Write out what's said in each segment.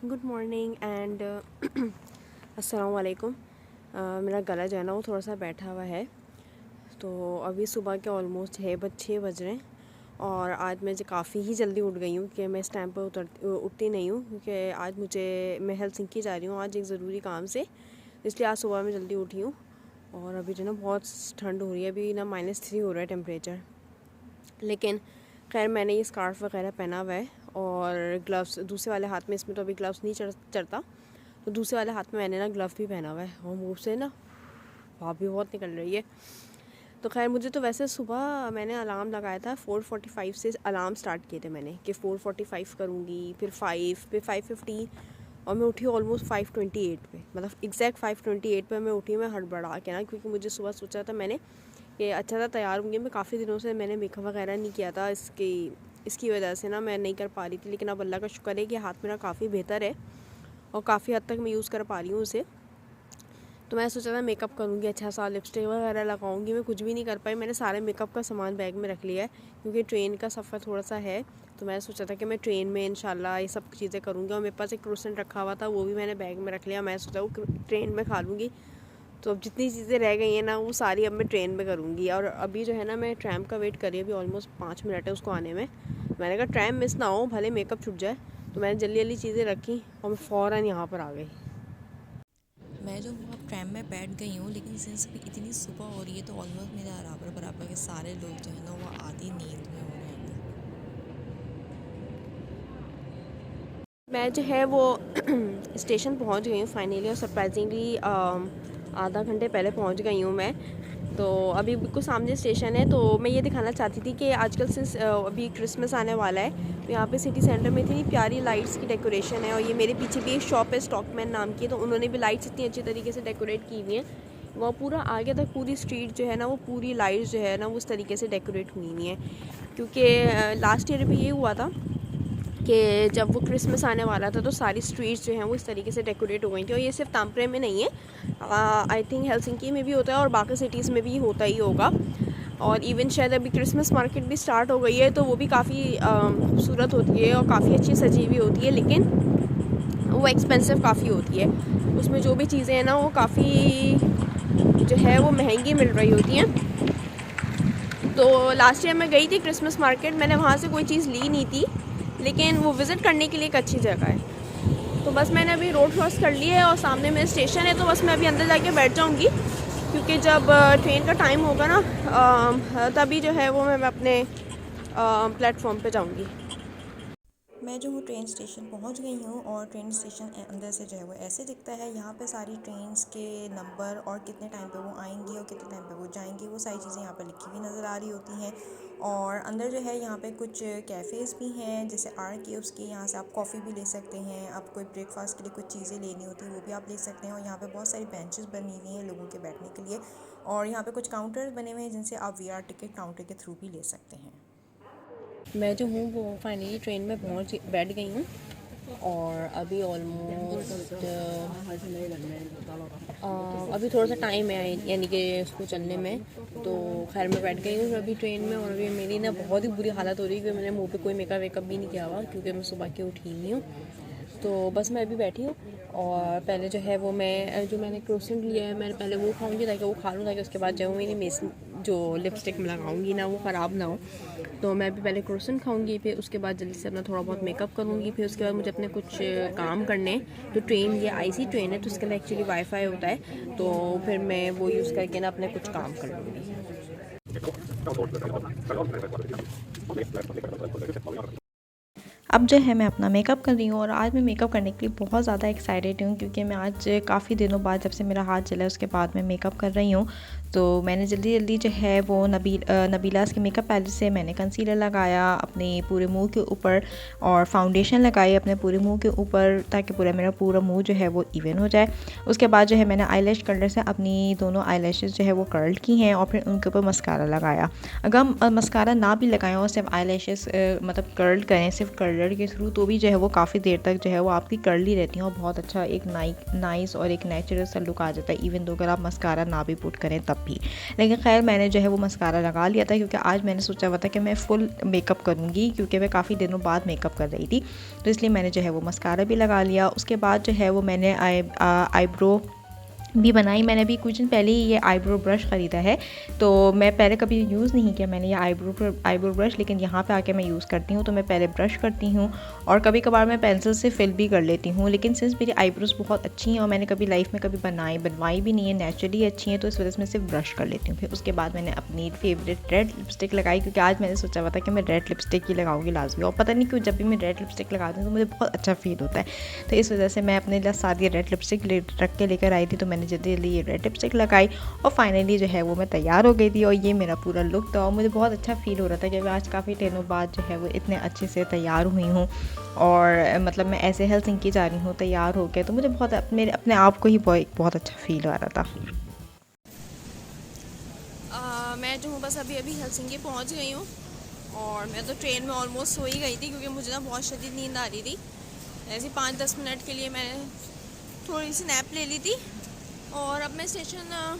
Good morning and अस्सलाम वालेकुम। मेरा गला जो है ना वो थोड़ा सा बैठा हुआ है। तो अभी सुबह के ऑलमोस्ट 6 बज रहे हैं और आज मैं काफ़ी ही जल्दी उठ गई हूँ कि मैं इस टाइम पर उठती नहीं हूँ, क्योंकि आज मैं हेलसिंकी जा रही हूँ आज एक ज़रूरी काम से, इसलिए आज सुबह मैं जल्दी उठी हूँ। और अभी जो ना बहुत ठंड हो रही है, अभी ना -3 हो रहा है टेम्परेचर। लेकिन खैर मैंने ये स्कार्फ़ वगैरह पहना हुआ है और ग्लव्स दूसरे वाले हाथ में, इसमें तो अभी ग्लव्स नहीं चढ़ता, तो दूसरे वाले हाथ में मैंने ना ग्लव भी पहना हुआ है और मुँह से ना भाप भी बहुत निकल रही है। तो खैर मुझे तो वैसे सुबह मैंने अलार्म लगाया था 4:45 से अलार्म स्टार्ट किए थे मैंने कि 4:45 करूँगी, फिर 5, फिर 5:15 और मैं उठी ऑलमोस्ट 5:28 पे, मतलब एग्जैक्ट 5:28 पे मैं उठी। मैं हड़बड़ा के ना, क्योंकि मुझे सुबह सोचा था मैंने कि अच्छा था तैयार होंगी। मैं काफ़ी दिनों से मैंने मेकअप वगैरह नहीं किया था, इसकी वजह से ना मैं नहीं कर पा रही थी। लेकिन अब अल्लाह का शुक्र है कि हाथ मेरा काफ़ी बेहतर है और काफ़ी हद तक मैं यूज़ कर पा रही हूँ उसे। तो मैं सोचा था मेकअप करूँगी, अच्छा सा लिपस्टिक वगैरह लगाऊंगी। मैं कुछ भी नहीं कर पाई। मैंने सारे मेकअप का सामान बैग में रख लिया है, क्योंकि ट्रेन का सफ़र थोड़ा सा है। तो मैं सोचा था कि मैं ट्रेन में इंशाल्लाह ये सब चीज़ें करूँगी। और मेरे पास एक क्रोसेंट रखा हुआ था, वो भी मैंने बैग में रख लिया। मैं सोचा वो ट्रेन में खा लूँगी। तो अब जितनी चीज़ें रह गई हैं ना वो सारी अब मैं ट्रेन में करूँगी। और अभी जो है ना मैं ट्रैम का वेट कर रही हूँ, अभी ऑलमोस्ट 5 मिनट है उसको आने में। मैंने कहा ट्रैम मिस ना हो, भले मेकअप छूट जाए। तो मैंने जल्दी जल्दी चीज़ें रखी और मैं फ़ौरन यहाँ पर आ गई। मैं जो हूँ अब ट्रैम में बैठ गई हूँ, लेकिन सिंस अभी इतनी सुबह हो रही है तो ऑलमोस्ट मेरे बराबर बराबर के सारे लोग जो है ना वो आधी नींद में हो रहे हैं। मैं जो है वो स्टेशन पहुंच गई हूँ फाइनली, और सरप्राइजिंगली आधा घंटे पहले पहुंच गई हूँ मैं। तो अभी बिल्कुल सामने स्टेशन है। तो मैं ये दिखाना चाहती थी कि आजकल सिंस अभी क्रिसमस आने वाला है, तो यहाँ पे सिटी सेंटर में इतनी प्यारी लाइट्स की डेकोरेशन है। और ये मेरे पीछे भी एक शॉप है स्टॉकमैन नाम की, तो उन्होंने भी लाइट्स इतनी अच्छी तरीके से डेकोरेट की हुई हैं। वहाँ पूरा आगे तक पूरी स्ट्रीट जो है ना वो पूरी लाइट्स जो है ना वो उस तरीके से डेकोरेट हुई हुई हैं। क्योंकि लास्ट ईयर भी ये हुआ था कि जब वो क्रिसमस आने वाला था तो सारी स्ट्रीट्स जो हैं वो इस तरीके से डेकोरेट हो गई थी। और ये सिर्फ ताम्परे में नहीं है, आई थिंक हेलसिंकी में भी होता है और बाकी सिटीज़ में भी होता ही होगा। और इवन शायद अभी क्रिसमस मार्केट भी स्टार्ट हो गई है, तो वो भी काफ़ी खूबसूरत होती है और काफ़ी अच्छी सजी हुई होती है। लेकिन वो एक्सपेंसिव काफ़ी होती है। उसमें जो भी चीज़ें हैं ना वो काफ़ी जो है वो महंगी मिल रही होती हैं। तो लास्ट ईयर मैं गई थी क्रिसमस मार्केट, मैंने वहाँ से कोई चीज़ ली नहीं थी, लेकिन वो विज़िट करने के लिए एक अच्छी जगह है। तो बस मैंने अभी रोड क्रॉस कर ली है और सामने में स्टेशन है, तो बस मैं अभी अंदर जाके बैठ जाऊँगी, क्योंकि जब ट्रेन का टाइम होगा ना तभी जो है वो मैं अपने प्लेटफॉर्म पे जाऊँगी। मैं जो हूँ ट्रेन स्टेशन पहुँच गई हूँ और ट्रेन स्टेशन अंदर से जो है वो ऐसे दिखता है। यहाँ पे सारी ट्रेन्स के नंबर और कितने टाइम पे वो आएंगी और कितने टाइम पे वो जाएंगी, वो सारी चीज़ें यहाँ पे लिखी हुई नज़र आ रही होती हैं। और अंदर जो है यहाँ पे कुछ कैफ़ेज़ भी हैं, जैसे आर के उसकी, यहाँ से आप कॉफ़ी भी ले सकते हैं। आप कोई ब्रेकफास्ट के लिए कुछ चीज़ें लेनी होती है वो भी आप ले सकते हैं। और यहाँ पे बहुत सारी बेंचेस बनी हुई हैं लोगों के बैठने के लिए। और यहाँ पे कुछ काउंटर्स बने हुए हैं जिनसे आप वीआर टिकट काउंटर के थ्रू भी ले सकते हैं। मैं जो हूँ वो फाइनली ट्रेन में बैठ गई हूँ और अभी ऑलमोस्ट अभी थोड़ा सा टाइम है यानी कि उसको चलने में। तो खैर मैं बैठ गई हूँ अभी ट्रेन में और अभी मेरी ना बहुत ही बुरी हालत हो रही है, क्योंकि मैंने मुंह पे कोई मेकअप वेकअप भी नहीं किया हुआ, क्योंकि मैं सुबह की उठी नहीं हूँ। तो बस मैं अभी बैठी हूँ और पहले जो है वो मैंने क्रोसेंट लिया है, मैंने पहले वो खाऊंगी ताकि वो खा लूँ, ताकि उसके बाद जो मेरी जो लिपस्टिक में लगाऊंगी ना वो ख़राब ना हो। तो मैं अभी पहले क्रोसेंट खाऊंगी, फिर उसके बाद जल्दी से अपना थोड़ा बहुत मेकअप करूँगी। फिर उसके बाद मुझे अपने कुछ काम करने हैं। तो ट्रेन ये आईसी ट्रेन है, तो उसके लिए एक्चुअली वाईफाई होता है, तो फिर मैं वो यूज़ करके ना अपने कुछ काम कर लूँगी। अब जो है मैं अपना मेकअप कर रही हूँ और आज मैं मेकअप करने के लिए बहुत ज़्यादा एक्साइटेड हूँ, क्योंकि मैं आज काफ़ी दिनों बाद, जब से मेरा हाथ जला उसके बाद मैं मेकअप कर रही हूँ। तो मैंने जल्दी जल्दी जो है वो नबीलास के मेकअप पैलेट से मैंने कंसीलर लगाया अपने पूरे मुंह के ऊपर और फाउंडेशन लगाई अपने पूरे मुंह के ऊपर, ताकि मेरा पूरा मुंह जो है वो इवन हो जाए। उसके बाद जो है मैंने आईलैश कर्लर से अपनी दोनों आईलैशेस जो है वो कर्ल की हैं और फिर उनके ऊपर मस्कारा लगाया। अगर हम मस्कारा ना भी लगाएं और सिर्फ आईलैशेस मतलब कर्ल करें सिर्फ कर्लर के थ्रू, तो भी जो है वो काफ़ी देर तक जो है वो आपकी कर्ली रहती हैं और बहुत अच्छा एक नाइस और एक नेचुरल सा लुक आ जाता है, इवन दो अगर आप मस्कारा ना भी पुट करें तब भी। लेकिन खैर मैंने जो है वो मस्कारा लगा लिया था, क्योंकि आज मैंने सोचा हुआ था कि मैं फ़ुल मेकअप करूँगी, क्योंकि मैं काफ़ी दिनों बाद मेकअप कर रही थी, तो इसलिए मैंने जो है वो मस्कारा भी लगा लिया। उसके बाद जो है वो मैंने आईब्रो भी बनाई। मैंने अभी कुछ दिन पहले ही ये आईब्रो ब्रश ख़रीदा है, तो मैं पहले कभी यूज़ नहीं किया मैंने ये आईब्रो ब्रश, लेकिन यहाँ पे आके मैं यूज़ करती हूँ। तो मैं पहले ब्रश करती हूँ और कभी कभार मैं पेंसिल से फिल भी कर लेती हूँ, लेकिन सिंस मेरी आईब्रोज बहुत अच्छी हैं और मैंने कभी लाइफ में कभी बनवाई भी नहीं है, नेचुरली अच्छी हैं, तो इस वजह से मैं सिर्फ ब्रश कर लेती हूँ। फिर उसके बाद मैंने अपनी फेवरेट रेड लिपस्टिक लगाई, क्योंकि आज मैंने सोचा हुआ था कि मैं रेड लिपस्टिक ही लगाऊंगी लाजमी, और पता नहीं क्यों जब भी मैं रेड लिपस्टिक लगाती हूँ तो मुझे बहुत अच्छा फील होता है। तो इस वजह से मैं अपने लिए सारी रेड लिपस्टिक रख के लेकर आई थी, तो मैंने जल्दी जल्दी ये रेड लिपस्टिक लगाई और फाइनली जो है वो मैं तैयार हो गई थी। और ये मेरा पूरा लुक था और मुझे बहुत अच्छा फील हो रहा था कि मैं आज काफ़ी दिनों बाद जो है वो इतने अच्छे से तैयार हुई हूँ, और मतलब मैं ऐसे हेलसिंकी जा रही हूँ तैयार हो के, तो मुझे बहुत मेरे अपने आप को ही बहुत अच्छा फील हो रहा था। मैं जो हूँ बस अभी हेलसिंकी पहुँच गई हूँ, और मैं तो ट्रेन में ऑलमोस्ट सो ही गई थी, क्योंकि मुझे ना बहुत शदीद नींद आ रही थी। ऐसे 5-10 मिनट के लिए मैंने थोड़ी सी नैप ले ली थी, और अब मैं स्टेशन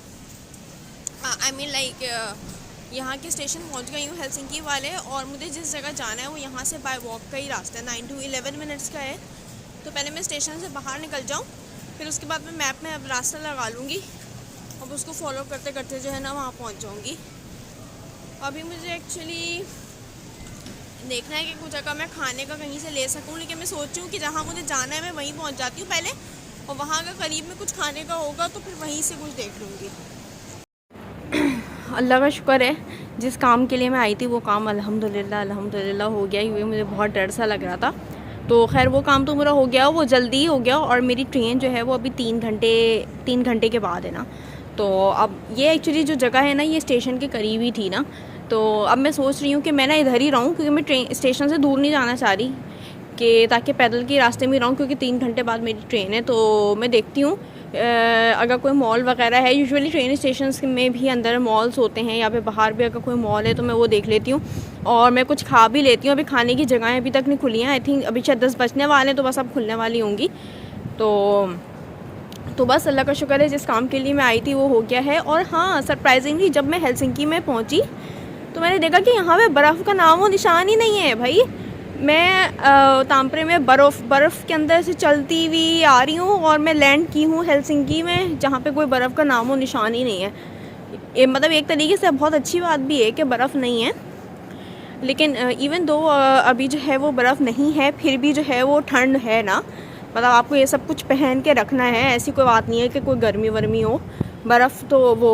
यहाँ के स्टेशन पहुँच गई हूँ हेलसिंकी वाले, और मुझे जिस जगह जाना है वो यहाँ से बाय वॉक का ही रास्ता है, 9 to 11 मिनट्स का है। तो पहले मैं स्टेशन से बाहर निकल जाऊँ, फिर उसके बाद मैं मैप में अब रास्ता लगा लूँगी, अब उसको फॉलो करते करते जो है ना वहाँ पहुँच जाऊँगी। अभी मुझे एक्चुअली देखना है कि कुछ जगह मैं खाने का कहीं से ले सकूँ, लेकिन मैं सोच रही हूँ कि जहाँ मुझे जाना है मैं वहीं पहुँच जाती हूँ पहले, और वहाँ अगर करीब में कुछ खाने का होगा तो फिर वहीं से कुछ देख लूँगी। अल्लाह का शुक्र है, जिस काम के लिए मैं आई थी वो काम अल्हम्दुलिल्लाह हो गया, क्योंकि मुझे बहुत डर सा लग रहा था। तो खैर वो काम तो मेरा हो गया, वो जल्दी ही हो गया, और मेरी ट्रेन जो है वो अभी 3 घंटे के बाद है ना। तो अब ये एक्चुअली जो जगह है ना ये स्टेशन के करीब ही थी ना, तो अब मैं सोच रही हूँ कि मैं ना इधर ही रहूँ, क्योंकि मैं ट्रेन स्टेशन से दूर नहीं जाना चाह रही, कि ताकि पैदल के रास्ते में रहूँ, क्योंकि 3 घंटे बाद मेरी ट्रेन है। तो मैं देखती हूँ अगर कोई मॉल वगैरह है, यूजुअली ट्रेन स्टेशन में भी अंदर मॉल्स होते हैं, या फिर बाहर भी अगर कोई मॉल है तो मैं वो देख लेती हूँ, और मैं कुछ खा भी लेती हूँ। अभी खाने की जगहें अभी तक नहीं खुली हैं, आई थिंक अभी शायद 10 बजने वाले हैं, तो बस अब खुलने वाली होंगी। तो बस अल्लाह का शुक्र है, जिस काम के लिए मैं आई थी वो हो गया है। और हाँ, सरप्राइजिंगली जब मैं हेलसिंकी में पहुँची तो मैंने देखा कि यहाँ पे बर्फ़ का नामो निशान ही नहीं है भाई। मैं तांपरे में बर्फ़ के अंदर से चलती हुई आ रही हूँ, और मैं लैंड की हूँ हेलसिंकी में, जहाँ पे कोई बर्फ़ का नामो निशान ही नहीं है। मतलब एक तरीके से बहुत अच्छी बात भी है कि बर्फ़ नहीं है, लेकिन इवन दो अभी जो है वो बर्फ़ नहीं है, फिर भी जो है वो ठंड है ना। मतलब आपको ये सब कुछ पहन के रखना है, ऐसी कोई बात नहीं है कि कोई गर्मी वर्मी हो। बर्फ़ तो वो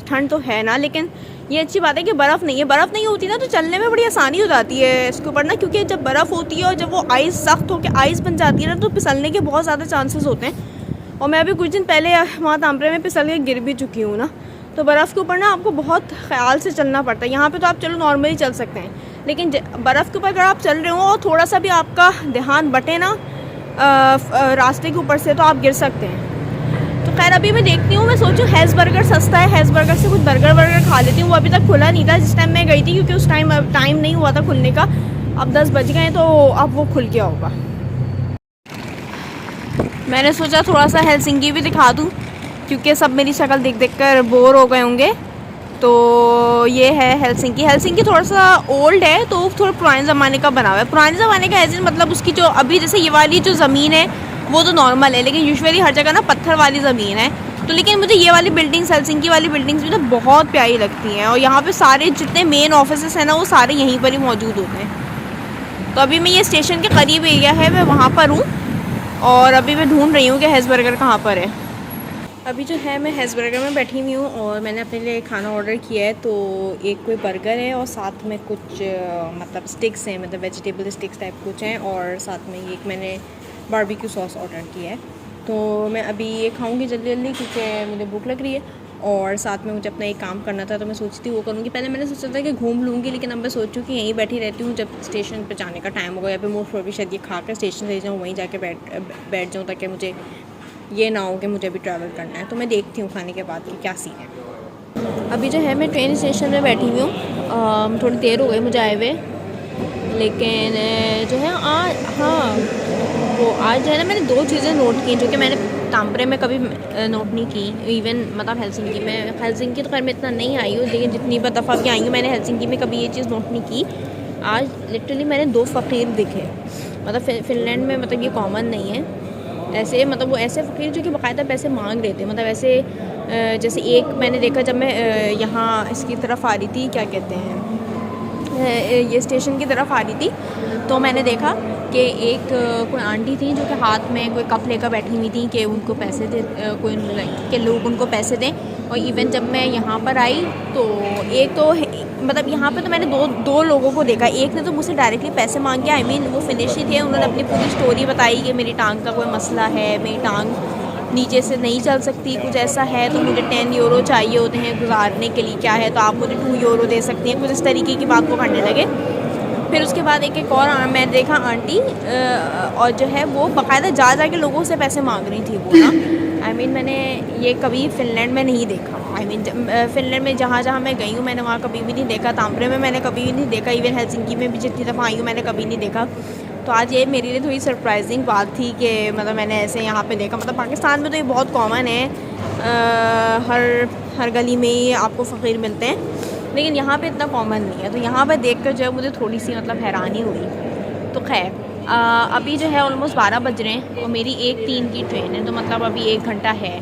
ठंड तो है ना, लेकिन ये अच्छी बात है कि बर्फ़ नहीं है। बर्फ़ नहीं होती ना तो चलने में बड़ी आसानी हो जाती है इसके ऊपर ना, क्योंकि जब बर्फ़ होती है और जब वो आइस सख्त होकर आइस बन जाती है ना, तो फिसलने के बहुत ज़्यादा चांसेस होते हैं। और मैं अभी कुछ दिन पहले वहाँ तांपरे में फिसल के गिर भी चुकी हूँ ना। तो बर्फ़ के ऊपर ना आपको बहुत ख्याल से चलना पड़ता है। यहाँ पे तो आप चलो नॉर्मली चल सकते हैं, लेकिन बर्फ़ के ऊपर अगर आप चल रहे हो और थोड़ा सा भी आपका ध्यान बटे ना रास्ते के ऊपर से, तो आप गिर सकते हैं। तो खैर अभी मैं देखती हूँ, मैं सोचूँ हैज़ बर्गर सस्ता है, हैज़ बर्गर से कुछ बर्गर खा लेती हूँ। वो अभी तक खुला नहीं था जिस टाइम मैं गई थी, क्योंकि उस टाइम नहीं हुआ था खुलने का। अब 10 बज गए तो अब वो खुल गया होगा। मैंने सोचा थोड़ा सा हेलसिंकी भी दिखा दूँ, क्योंकि सब मेरी शक्ल देख कर बोर हो गए होंगे। तो ये है हेलसिंकी थोड़ा सा ओल्ड है, तो थोड़ा पुराने ज़माने का बना हुआ है। पुराने ज़माने का ऐसे मतलब उसकी जो अभी जैसे ये वाली जो ज़मीन है वो तो नॉर्मल है, लेकिन यूजुअली हर जगह ना पत्थर वाली ज़मीन है। तो लेकिन मुझे ये वाली बिल्डिंग्स, हेलसिंकी वाली बिल्डिंग्स भी तो बहुत प्यारी लगती हैं, और यहाँ पे सारे जितने मेन ऑफिसेस हैं ना वो सारे यहीं पर ही मौजूद होते हैं। तो अभी मैं ये स्टेशन के करीब एरिया है, मैं वहाँ पर हूँ, और अभी मैं ढूँढ रही हूँ कि हैज़ बर्गर कहाँ पर है। अभी जो है मैं हैज़ बर्गर में बैठी हुई हूँ, और मैंने अपने लिए खाना ऑर्डर किया है। तो एक कोई बर्गर है और साथ में कुछ मतलब स्टिक्स हैं, मतलब वेजिटेबल स्टिक्स टाइप कुछ हैं, और साथ में एक मैंने बारबेक्यू सॉस ऑर्डर किया है। तो मैं अभी ये खाऊंगी जल्दी जल्दी, क्योंकि मुझे भूख लग रही है, और साथ में मुझे अपना एक काम करना था, तो मैं सोचती वो करूँगी। पहले मैंने सोचा था कि घूम लूँगी, लेकिन अब मैं सोचूँ कि यहीं बैठी रहती हूँ, जब स्टेशन पर जाने का टाइम होगा, या फिर मोस्ट प्रोबेबली शायद ये खा कर स्टेशन से जाऊँ, वहीं जाके बैठ जाऊँ, ताकि मुझे ये ना हो कि मुझे अभी ट्रैवल करना है। तो मैं देखती हूँ खाने के बाद कि क्या सीन है। अभी जो है मैं ट्रेन स्टेशन में बैठी हुई हूँ, थोड़ी देर हो गई मुझे आए हुए, लेकिन जो है हाँ वो आज जो है ना मैंने 2 चीज़ें नोट की जो कि मैंने तांबरे में कभी नोट नहीं की, इवन मतलब हेलसिंकी में। हेलसिंकी तो खैर मैं इतना नहीं आई हूँ, लेकिन जितनी बार दफ़ा भी आई हूँ मैंने हेलसिंकी में कभी ये चीज़ नोट नहीं की। आज लिटरली मैंने 2 फ़कीर दिखे, मतलब फ़िनलैंड में मतलब ये कॉमन नहीं है ऐसे, मतलब वो ऐसे फ़कीर जो कि बाकायदा पैसे मांग रहे थे। मतलब ऐसे जैसे एक मैंने देखा जब मैं यहाँ इसकी तरफ आ रही थी, क्या कहते हैं, ये स्टेशन की तरफ आ रही थी, तो मैंने देखा कि एक कोई आंटी थी जो कि हाथ में कोई कप लेकर बैठी हुई थी कि उनको पैसे दे, कोई के लोग उनको पैसे दें। और इवन जब मैं यहाँ पर आई तो एक तो मतलब यहाँ पे तो मैंने दो लोगों को देखा। एक ने तो मुझसे डायरेक्टली पैसे मांगे, आई मीन वो फिनिश ही थे, उन्होंने अपनी पूरी स्टोरी बताई कि मेरी टांग का कोई मसला है, मेरी टांग नीचे से नहीं चल सकती, कुछ ऐसा है, तो मुझे 10 यूरो चाहिए होते हैं गुजारने के लिए, क्या है तो आप मुझे 2 यूरो दे सकती हैं, कुछ इस तरीके की बात को करने लगे। फिर उसके बाद एक और मैं देखा आंटी, और जो है वो बाकायदा जा के लोगों से पैसे मांग रही थी वो ना। आई मीन मैंने ये कभी फ़िनलैंड में नहीं देखा। आई मीन फ़िनलैंड में जहाँ मैं गई हूँ मैंने वहाँ कभी भी नहीं देखा, तांबरे में मैंने कभी भी नहीं देखा, इवन हेलसिंकी में भी जितनी दफ़ा आई हूँ मैंने कभी नहीं देखा। तो आज ये मेरे लिए थोड़ी सरप्राइजिंग बात थी कि मतलब मैंने ऐसे यहाँ पे देखा। मतलब पाकिस्तान में तो ये बहुत कॉमन है, हर गली में ही आपको फ़कीर मिलते हैं, लेकिन यहाँ पे इतना कॉमन नहीं है। तो यहाँ पे देखकर जो है मुझे थोड़ी सी मतलब हैरानी हुई। तो खैर अभी जो है ऑलमोस्ट 12 बज रहे हैं और मेरी 1:03 की ट्रेन है, तो मतलब अभी 1 घंटा है।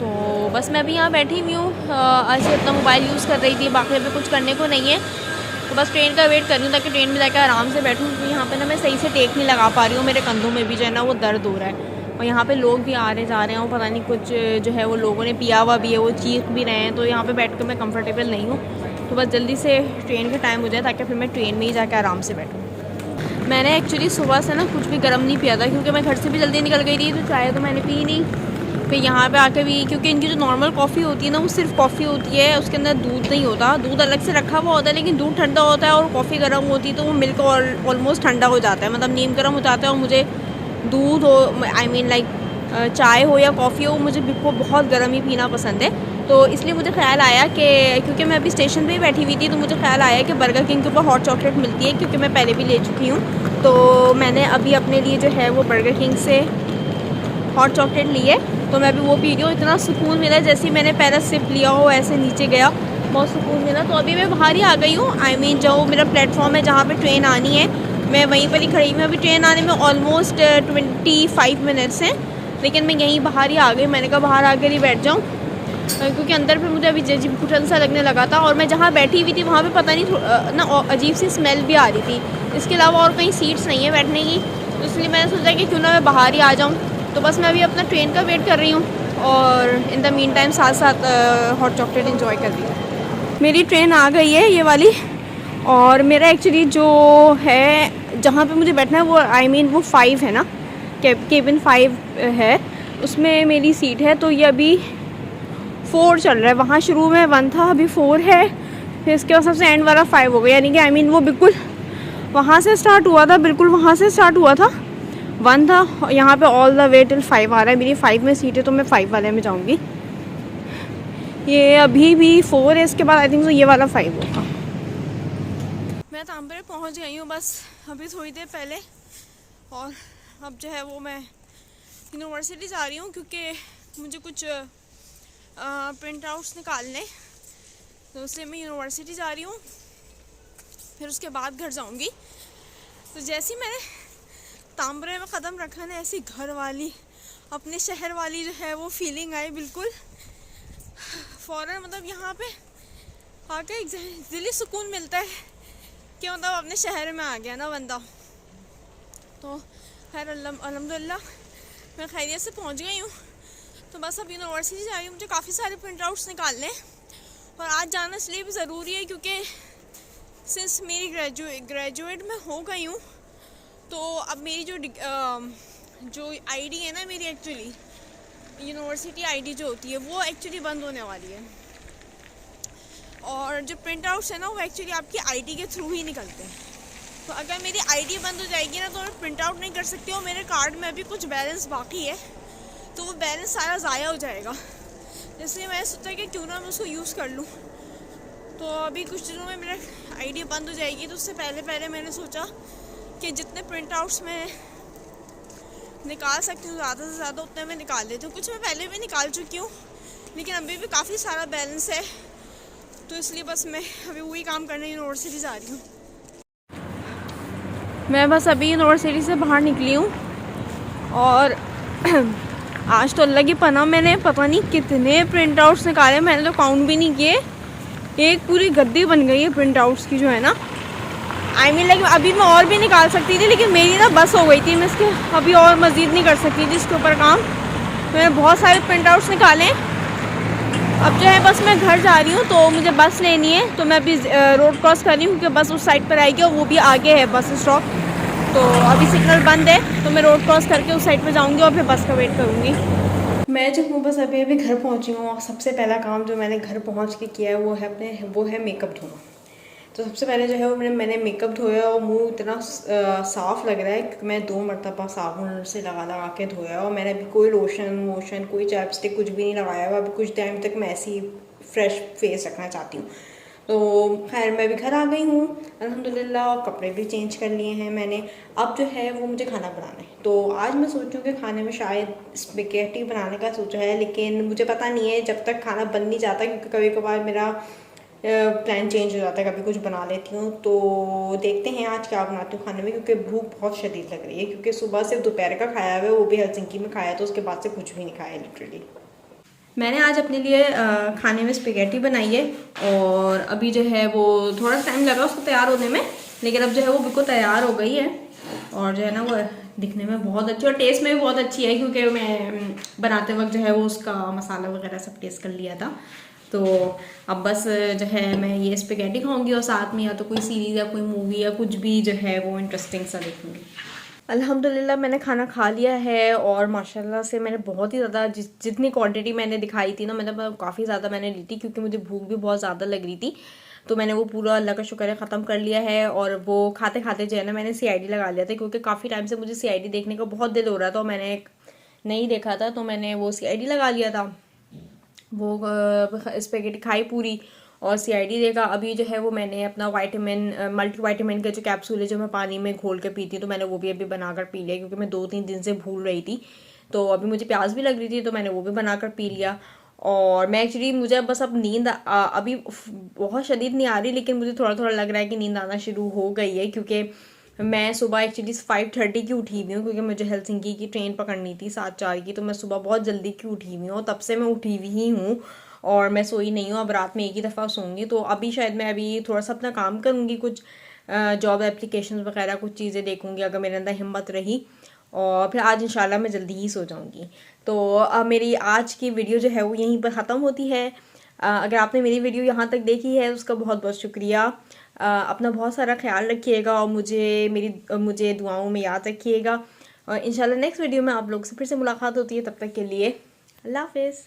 तो बस मैं अभी यहाँ बैठी हुई हूँ, ऐसे अपना मोबाइल यूज़ कर रही थी, बाकी पे कुछ करने को नहीं है। तो बस ट्रेन का वेट कर रही हूँ ताकि ट्रेन में जाकर आराम से बैठूँ, क्योंकि यहाँ पे ना मैं सही से टेक नहीं लगा पा रही हूँ, मेरे कंधों में भी जो है ना वो दर्द हो रहा है। और यहाँ पे लोग भी आ रहे जा रहे हैं, और पता नहीं कुछ जो है वो लोगों ने पिया हुआ भी है, वो चीख भी रहे हैं, तो यहाँ पे बैठ कर मैं कंफर्टेबल नहीं हूँ। तो बस जल्दी से ट्रेन का टाइम हो जाए ताकि फिर मैं ट्रेन में ही जाकर आराम से बैठूँ। मैंने एक्चुअली सुबह से ना कुछ भी गर्म नहीं पिया था, क्योंकि मैं घर से भी जल्दी निकल गई थी, तो चाय तो मैंने पी नहीं। फिर यहाँ पे आके भी, क्योंकि इनकी जो नॉर्मल कॉफ़ी होती है ना वो सिर्फ कॉफ़ी होती है, उसके अंदर दूध नहीं होता, दूध अलग से रखा हुआ होता है, लेकिन दूध ठंडा होता है और कॉफ़ी गर्म होती है, तो वो मिल्क ऑलमोस्ट ठंडा हो जाता है, मतलब नीम गर्म हो जाता है। और मुझे दूध हो, आई मीन लाइक चाय हो या कॉफ़ी हो, मुझे बिल्कुल बहुत गर्म ही पीना पसंद है। तो इसलिए मुझे ख्याल आया कि क्योंकि मैं अभी स्टेशन पे ही बैठी हुई थी, तो मुझे ख्याल आया कि बर्गर किंग के ऊपर हॉट चॉकलेट मिलती है, क्योंकि मैं पहले भी ले चुकी हूँ। तो मैंने अभी अपने लिए जो है वो बर्गर किंग से हॉट चॉकलेट ली है, तो मैं अभी वो पी रही हूँ। इतना सुकून मिला, जैसे ही मैंने पहला सिप लिया हो ऐसे नीचे गया, बहुत सुकून मिला। तो अभी मैं बाहर ही आ गई हूँ, आई मीन जो मेरा प्लेटफॉर्म है जहाँ पे ट्रेन आनी है, मैं वहीं पर ही खड़ी हूँ। अभी ट्रेन आने में ऑलमोस्ट 25 मिनट्स हैं, लेकिन मैं यहीं बाहर ही आ गई। मैंने कहा बाहर आकर ही बैठ जाऊँ, क्योंकि अंदर फिर मुझे अभी अजीब घुटन सा लगने लगा था। और मैं जहाँ बैठी हुई थी वहाँ पे पता नहीं ना अजीब सी स्मेल भी आ रही थी। इसके अलावा और कहीं सीट्स नहीं है बैठने की, तो इसलिए मैंने सोचा कि क्यों ना मैं बाहर ही आ जाऊँ। तो बस मैं अभी अपना ट्रेन का वेट कर रही हूँ, और इन द मीन टाइम साथ साथ हॉट चॉकलेट इंजॉय कर रही हूँ। मेरी ट्रेन आ गई है ये वाली, और मेरा एक्चुअली जो है जहाँ पे मुझे बैठना है वो आई मीन वो 5 है ना, केबिन 5 है, उसमें मेरी सीट है। तो ये अभी 4 चल रहा है, वहाँ शुरू में 1 था, अभी 4 है, फिर इसके बाद सबसे एंड वाला 5 हो गया। यानी कि आई मीन वो बिल्कुल वहाँ से स्टार्ट हुआ था, बिल्कुल वहाँ से स्टार्ट हुआ था, 1 था, यहाँ पे ऑल द वे टिल 5 आ रहा है। मेरी 5 में सीट है, तो मैं 5 वाले में जाऊँगी। ये अभी भी 4 है, इसके बाद आई थिंक तो ये वाला 5 होगा। मैं तांबरे पहुँच गई हूँ बस अभी थोड़ी देर पहले, और अब जो है वो मैं यूनिवर्सिटी जा रही हूँ, क्योंकि मुझे कुछ प्रिंट आउट्स निकालने, तो इसलिए मैं यूनिवर्सिटी जा रही हूँ, फिर उसके बाद घर जाऊँगी। तो जैसे ही मैंने तांबरे में कदम रखा ना, ऐसी घर वाली अपने शहर वाली जो है वो फीलिंग आई बिल्कुल फ़ौरन। मतलब यहाँ पे आके एक दिली सुकून मिलता है कि मतलब अपने शहर में आ गया ना बंदा। तो खैर अल्हम्दुलिल्लाह मैं खैरियत से पहुँच गई हूँ। तो बस अब यूनिवर्सिटी जा रही हूँ, मुझे काफ़ी सारे प्रिंट आउट्स निकालने, और आज जाना इसलिए भी ज़रूरी है क्योंकि सिंस मेरी ग्रेजुएट में हो गई हूँ, तो अब मेरी जो आईडी है ना, मेरी एक्चुअली यूनिवर्सिटी आईडी जो होती है वो एक्चुअली बंद होने वाली है। और जो प्रिंट आउट्स है ना वो एक्चुअली आपकी आईडी के थ्रू ही निकलते हैं। तो अगर मेरी आईडी बंद हो जाएगी ना, तो मैं प्रिंट आउट नहीं कर सकती हूँ। मेरे कार्ड में अभी कुछ बैलेंस बाकी है, तो वो बैलेंस सारा ज़ाया हो जाएगा, इसलिए मैंने सोचा कि क्यों ना मैं उसको यूज़ कर लूँ। तो अभी कुछ दिनों में मेरा आईडी बंद हो जाएगी, तो उससे पहले मैंने सोचा कि जितने प्रिंट आउट्स मैं निकाल सकती हूँ ज़्यादा से ज़्यादा उतने में निकाल लेती हूँ। कुछ मैं पहले भी निकाल चुकी हूँ, लेकिन अभी भी काफ़ी सारा बैलेंस है, तो इसलिए बस मैं अभी वही काम करने यूनिवर्सिटी जा रही हूँ। मैं बस अभी यूनिवर्सिटी से बाहर निकली हूँ और आज तो अल्लाह की पनाह मैंने पता नहीं कितने प्रिंट आउट्स निकाले, मैंने तो काउंट भी नहीं किए। एक पूरी गद्दी बन गई है प्रिंट आउट्स की जो है ना। आई मीन लाइक अभी मैं और भी निकाल सकती थी, लेकिन मेरी ना बस हो गई थी, मैं इसके अभी और मज़ीद नहीं कर सकती थी इसके ऊपर काम। मैंने बहुत सारे प्रिंट आउट्स निकाले। अब जो है बस मैं घर जा रही हूँ, तो मुझे बस लेनी है, तो मैं अभी रोड क्रॉस कर रही हूँ क्योंकि बस उस साइड पर आएगी और वो भी आगे है बस स्टॉप। तो अभी सिग्नल बंद है, तो मैं रोड क्रॉस करके उस साइड पर जाऊँगी और फिर बस का वेट करूँगी। मैं जो हूँ बस अभी घर पहुँची हूँ और सबसे पहला काम जो मैंने घर पहुँच के किया है वो है मेकअप धोना। तो सबसे पहले जो है वो मैंने मेकअप धोया और मुंह इतना साफ़ लग रहा है क्योंकि मैं 2 मरतबा साबुन से लगा के धोया, और मैंने अभी कोई लोशन कोई चैपस्टिक कुछ भी नहीं लगाया हुआ। अभी कुछ टाइम तक मैं ऐसी फ्रेश फेस रखना चाहती हूँ। तो खैर मैं भी घर आ गई हूँ अल्हम्दुलिल्लाह, और कपड़े भी चेंज कर लिए हैं मैंने। अब जो है वो मुझे खाना बनाना है। तो आज मैं सोचूँ कि खाने में शायद स्पैगेटी बनाने का सोचा है, लेकिन मुझे पता नहीं है जब तक खाना बन नहीं जाता, क्योंकि कभी कभार मेरा प्लान चेंज हो जाता है, कभी कुछ बना लेती हूँ। तो देखते हैं आज क्या बनाती हूँ खाने में, क्योंकि भूख बहुत शदीद लग रही है, क्योंकि सुबह सिर्फ दोपहर का खाया हुआ है, वो भी हेलसिंकी में खाया, तो उसके बाद से कुछ भी नहीं खाया लिटरली। मैंने आज अपने लिए खाने में स्पैगेटी बनाई है, और अभी जो है वो थोड़ा टाइम लगा उसको तैयार होने में, लेकिन अब जो है वो बिल्कुल तैयार हो गई है। और जो है ना वो दिखने में बहुत अच्छी और टेस्ट में भी बहुत अच्छी है, क्योंकि मैं बनाते वक्त जो है वो उसका मसाला वगैरह सब टेस्ट कर लिया था। तो अब बस जो है मैं ये स्पैगेटी खाऊंगी और साथ में या तो कोई सीरीज़ या कोई मूवी या कुछ भी जो है वो इंटरेस्टिंग सा देखूंगी। अल्हम्दुलिल्लाह मैंने खाना खा लिया है, और माशाल्लाह से मैंने बहुत ही ज़्यादा जितनी क्वांटिटी मैंने दिखाई थी ना, मतलब काफ़ी ज़्यादा मैंने ली थी, क्योंकि मुझे भूख भी बहुत ज़्यादा लग रही थी। तो मैंने वो पूरा अल्लाह का शुक्र है ख़त्म कर लिया है। और वो खाते खाते जो है ना मैंने CID लगा लिया था, क्योंकि काफ़ी टाइम से मुझे CID देखने का बहुत दिल हो रहा था, और मैंने नहीं देखा था, तो मैंने वो CID लगा लिया था। वो स्पैगेटी खाई पूरी और CID देखा। अभी जो है वो मैंने अपना मल्टी वाइटामिन के जो कैप्सूल है जो मैं पानी में घोल के पीती हूँ, तो मैंने वो भी अभी बनाकर पी लिया, क्योंकि मैं 2-3 दिन से भूल रही थी। तो अभी मुझे प्यास भी लग रही थी, तो मैंने वो भी बनाकर पी लिया। और मैं एक्चुअली मुझे बस अब नींद अभी बहुत शदीद नहीं आ रही, लेकिन मुझे थोड़ा थोड़ा लग रहा है कि नींद आना शुरू हो गई है, क्योंकि मैं सुबह एक्चुअली 5:30 की उठी हुई हूँ, क्योंकि मुझे हेलसिंकी की ट्रेन पकड़नी थी 7:04 की। तो मैं सुबह बहुत जल्दी की उठी हुई हूँ, तब से मैं उठी हुई ही हूँ और मैं सोई नहीं हूँ। अब रात में एक ही दफ़ा सोऊंगी। तो अभी शायद मैं अभी थोड़ा सा अपना काम करूँगी, कुछ जॉब एप्लीकेशन वगैरह कुछ चीज़ें देखूँगी अगर मेरे अंदर हिम्मत रही, और फिर आज इंशाल्लाह मैं जल्दी ही सो जाऊँगी। तो मेरी आज की वीडियो जो है वो यहीं पर ख़त्म होती है। अगर आपने मेरी वीडियो यहाँ तक देखी है उसका बहुत बहुत शुक्रिया। अपना बहुत सारा ख्याल रखिएगा और मुझे दुआओं में याद रखिएगा, और इंशाल्लाह नेक्स्ट वीडियो में आप लोग से फिर से मुलाकात होती है। तब तक के लिए अल्लाह हाफ़िज़।